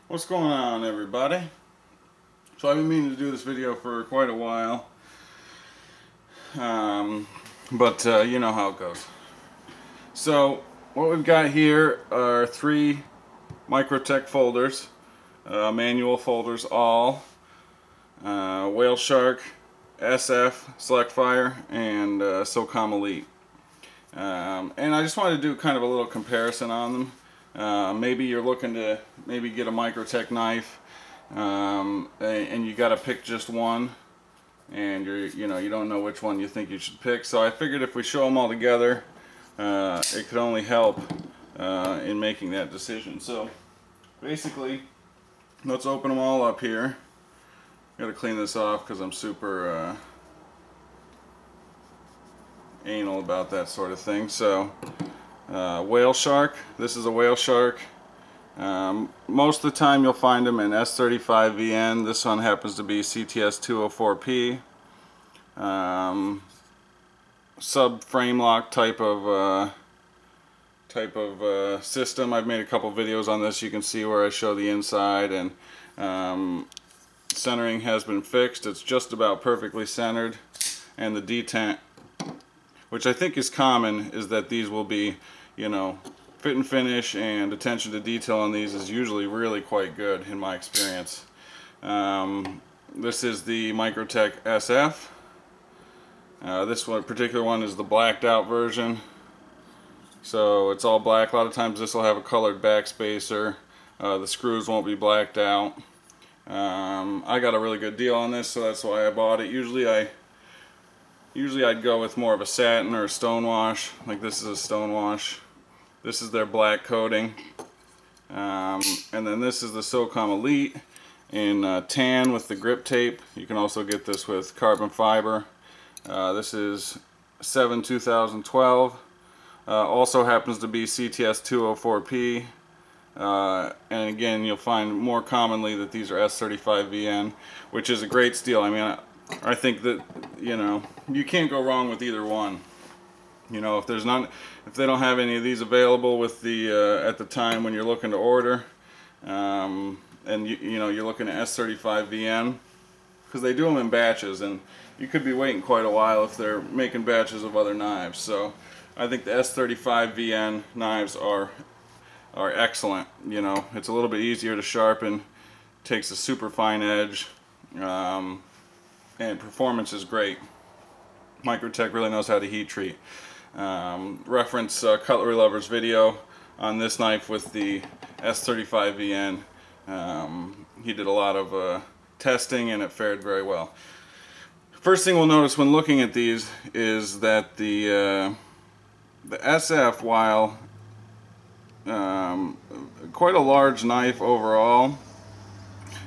What's going on, everybody? So I've been meaning to do this video for quite a while, but you know how it goes. So what we've got here are three Microtech folders, manual folders, all WhaleShark, SF, Select Fire, and Socom Elite. And I just wanted to do kind of a little comparison on them. Maybe you're looking to get a Microtech knife, and you got to pick just one, and you don't know which one you think you should pick. So I figured if we show them all together, it could only help in making that decision. So basically, let's open them all up here. Got to clean this off because I'm super anal about that sort of thing. So WhaleShark. This is a WhaleShark. Most of the time you'll find them in S35VN. This one happens to be CTS 204P. Sub frame lock type of system. I've made a couple videos on this. You can see where I show the inside, and centering has been fixed. It's just about perfectly centered, and the detent, which I think is common, is that these will be, fit and finish, and attention to detail on these is usually really quite good in my experience. This is the Microtech SF. This particular one is the blacked out version. So it's all black. A lot of times this will have a colored backspacer. The screws won't be blacked out. I got a really good deal on this, so that's why I bought it. Usually I'd go with more of a satin or a stone wash. Like this is a stone wash. This is their black coating. And then this is the Socom Elite in tan with the grip tape. You can also get this with carbon fiber. This is 7/2012. Also happens to be CTS 204P. And again, you'll find more commonly that these are S35VN, which is a great steal. I mean, I think that you can't go wrong with either one. If they don't have any of these available with the at the time when you're looking to order, and you're looking at S35VN, because they do them in batches, and you could be waiting quite a while if they're making batches of other knives. So I think the S35VN knives are excellent. It's a little bit easier to sharpen, takes a super fine edge, and performance is great. Microtech really knows how to heat treat. Reference Cutlery Lover's video on this knife with the S35VN. He did a lot of testing, and it fared very well. First thing we'll notice when looking at these is that the SF, while quite a large knife overall,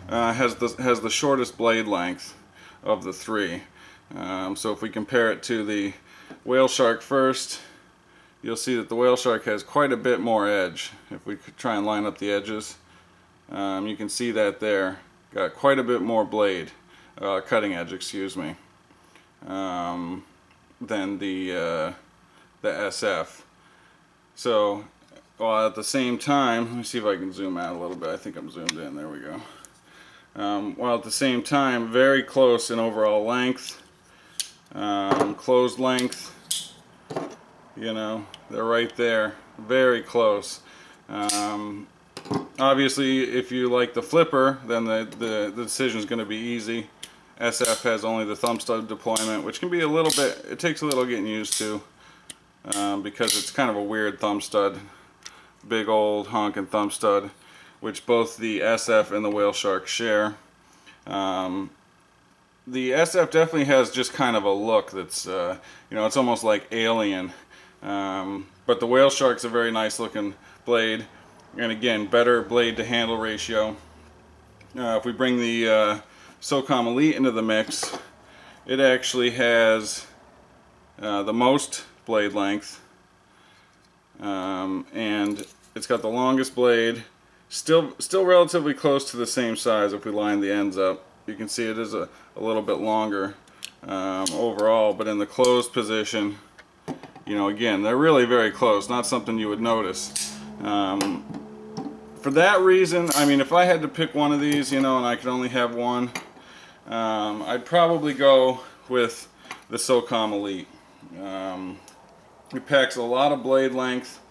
has the shortest blade length of the three. So if we compare it to the WhaleShark first, you'll see that the WhaleShark has quite a bit more edge. If we could try and line up the edges, you can see that there. Got quite a bit more blade, cutting edge, excuse me, than the SF. So, while at the same time, let me see if I can zoom out a little bit. I think I'm zoomed in. There we go. While at the same time, very close in overall length, closed length, they're right there, very close. Obviously, if you like the flipper, then the decision is going to be easy. SF has only the thumb stud deployment, which can be a little bit, it takes a little getting used to, because it's kind of a weird thumb stud, big old honking thumb stud, which both the SF and the WhaleShark share. The SF definitely has just kind of a look that's, it's almost like alien. But the WhaleShark's a very nice looking blade, and again, better blade to handle ratio. If we bring the Socom Elite into the mix, it actually has the most blade length, and it's got the longest blade. Still relatively close to the same size. If we line the ends up, you can see it is a little bit longer overall, but in the closed position, again, they're really very close. Not something you would notice. for that reason, I mean, if I had to pick one of these, you know, and I could only have one, I'd probably go with the Socom Elite. It packs a lot of blade length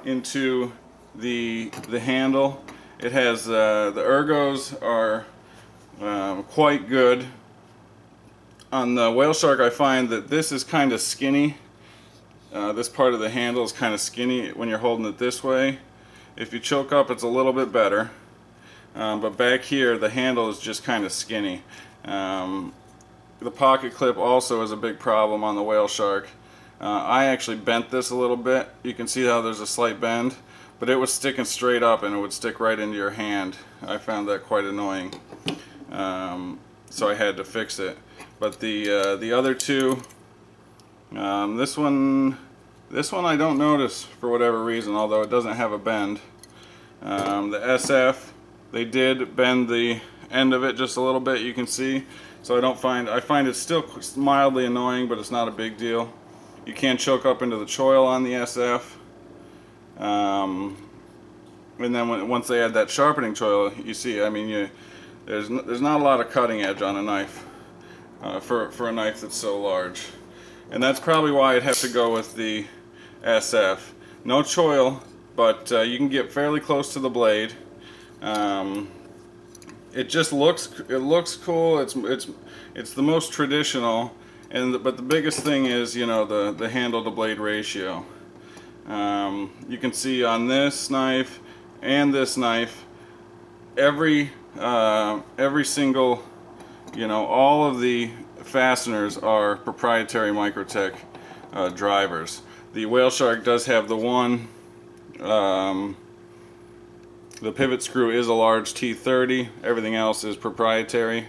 into the handle. It has the ergos are quite good. On the WhaleShark, I find that this is kind of skinny. This part of the handle is kind of skinny when you're holding it this way. If you choke up, it's a little bit better. But back here, the handle is just kind of skinny. The pocket clip also is a big problem on the WhaleShark. I actually bent this a little bit. You can see how there's a slight bend, but it was sticking straight up and it would stick right into your hand. I found that quite annoying, so I had to fix it. But the other two, this one I don't notice for whatever reason, although it doesn't have a bend. The SF, they did bend the end of it just a little bit, you can see. So I find it still mildly annoying, but it's not a big deal. You can choke up into the choil on the SF. And then once they add that sharpening choil, you see, I mean, there's not a lot of cutting edge on a knife for a knife that's so large. And that's probably why I'd have to go with the SF. No choil, but you can get fairly close to the blade. It just looks cool. It's the most traditional, but the biggest thing is, you know, the handle to blade ratio. You can see on this knife and this knife, every single, you know, all of the fasteners are proprietary Microtech drivers. The WhaleShark does have the one. The pivot screw is a large T30. Everything else is proprietary.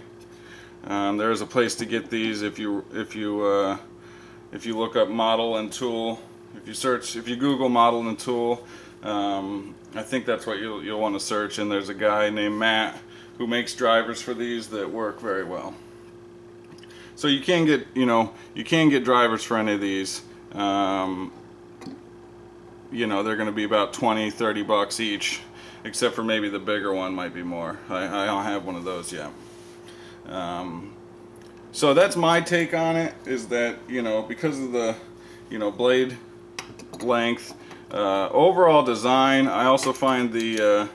There is a place to get these if you look up model and tool. If you Google model and tool, I think that's what you'll want to search. And there's a guy named Matt who makes drivers for these that work very well. So you can get drivers for any of these. You know, they're going to be about 20-30 bucks each, except for maybe the bigger one might be more. I don't have one of those yet. So that's my take on it, is that, you know, because of the, you know, blade length, overall design, I also find the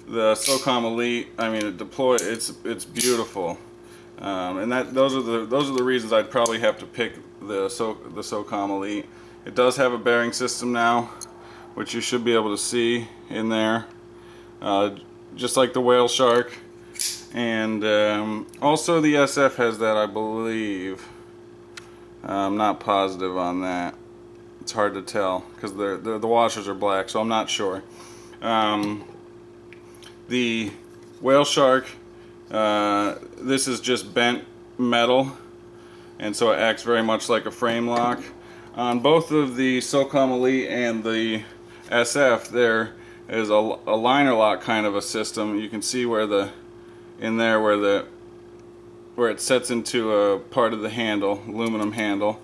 Socom Elite, I mean, it's beautiful. And those are the reasons I'd probably have to pick the Socom Elite. It does have a bearing system now, which you should be able to see in there, just like the WhaleShark. And also the SF has that, I believe. I'm not positive on that. It's hard to tell because the washers are black, so I'm not sure. The WhaleShark, this is just bent metal, and so it acts very much like a frame lock. On both of the Socom Elite and the SF, there is a liner lock kind of a system. You can see where where it sets into a part of the handle, aluminum handle,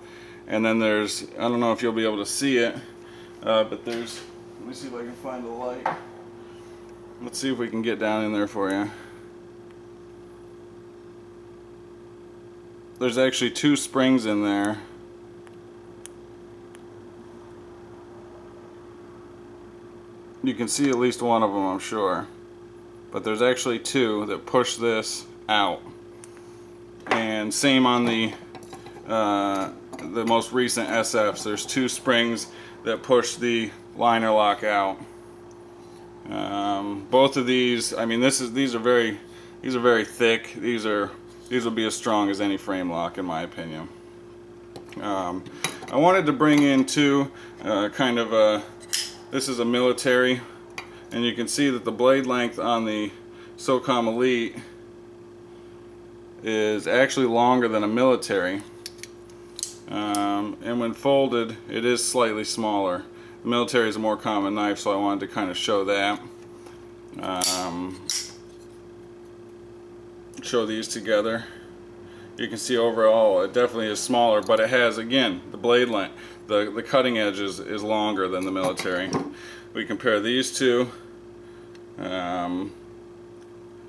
and then there's, I don't know if you'll be able to see it, but there's, let me see if I can find the light. Let's see if we can get down in there for you. There's actually 2 springs in there. You can see at least one of them, I'm sure. But there's actually 2 that push this out. And same on the most recent SFs. There's 2 springs that push the liner lock out. Both of these, I mean, these are very thick. These will be as strong as any frame lock, in my opinion. I wanted to bring in too, kind of a, this is a military, and you can see that the blade length on the Socom Elite is actually longer than a military, and when folded it is slightly smaller. The military is a more common knife, so I wanted to kind of show that. Show these together. You can see overall it definitely is smaller, but it has, again, the blade length, the cutting edge is longer than the military. We compare these two.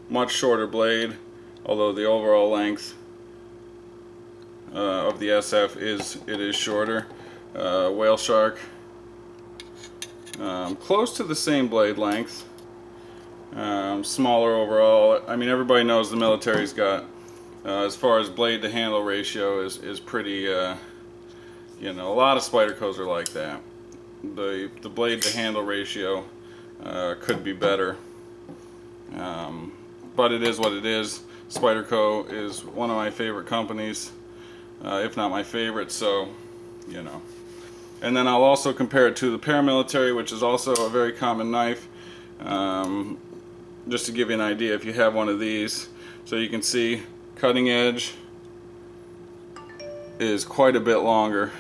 Much shorter blade, although the overall length of the SF is shorter. WhaleShark, close to the same blade length, smaller overall. I mean, everybody knows the military's got, as far as blade to handle ratio is pretty, you know, a lot of Spydercos are like that. The blade to handle ratio could be better, but it is what it is. Spyderco is one of my favorite companies, if not my favorite, so, you know. And then I'll also compare it to the ParaMilitary, which is also a very common knife, just to give you an idea if you have one of these. So you can see cutting edge is quite a bit longer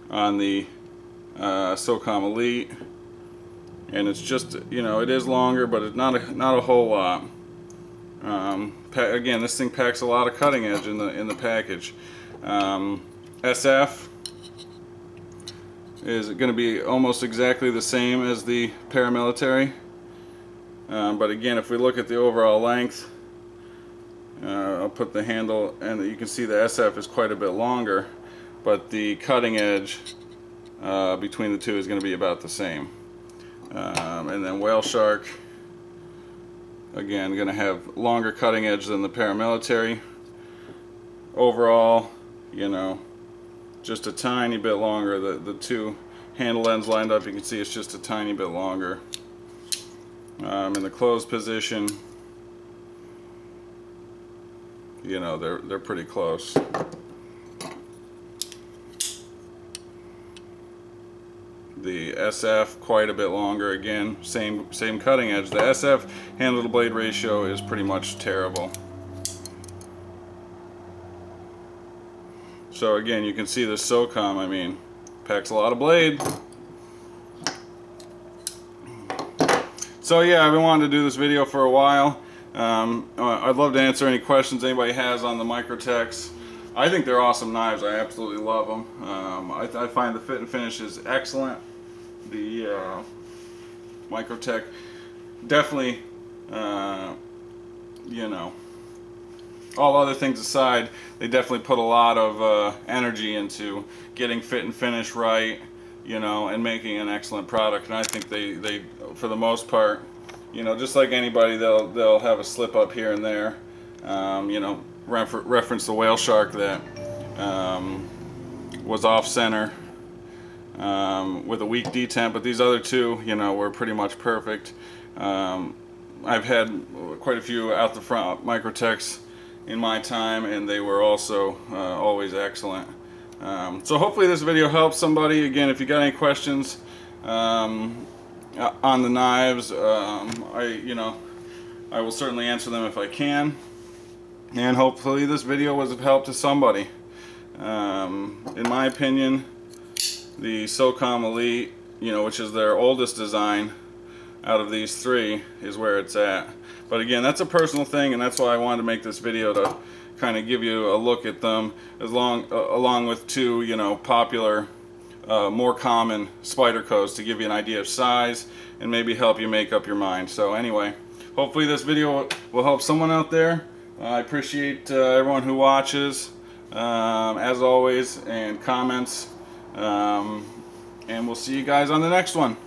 on the SOCOM Elite, and it's just, you know, it is longer, but it's not a whole lot. Again, this thing packs a lot of cutting edge in the package. SF is going to be almost exactly the same as the ParaMilitary, but again, if we look at the overall length, I'll put the handle, and you can see the SF is quite a bit longer, but the cutting edge between the two is going to be about the same. And then WhaleShark, again, going to have longer cutting edge than the ParaMilitary. Overall, you know, just a tiny bit longer. The two handle ends lined up, you can see it's just a tiny bit longer. In the closed position, you know, they're pretty close. The SF quite a bit longer. Again, same cutting edge. The SF handle to blade ratio is pretty much terrible. So again, you can see the SOCOM, I mean, packs a lot of blade. So yeah, I've been wanting to do this video for a while. I'd love to answer any questions anybody has on the Microtechs. I think they're awesome knives. I absolutely love them. I find the fit and finish is excellent. The Microtech definitely, you know, all other things aside, they definitely put a lot of energy into getting fit and finish right, you know, and making an excellent product. And I think they for the most part, you know, just like anybody, they'll have a slip up here and there. You know, reference the WhaleShark that was off center with a weak detent, but these other two, you know, were pretty much perfect. I've had quite a few out the front Microtechs in my time, and they were also always excellent. So hopefully this video helps somebody. Again, if you got any questions on the knives, I will certainly answer them if I can. And hopefully this video was of help to somebody. In my opinion, the SOCOM Elite, you know, which is their oldest design out of these three, is where it's at. But again, that's a personal thing, and that's why I wanted to make this video, to kind of give you a look at them, along with two, you know, popular, more common Spydercos, to give you an idea of size and maybe help you make up your mind. So anyway, hopefully this video will help someone out there. I appreciate everyone who watches, as always, and comments, and we'll see you guys on the next one.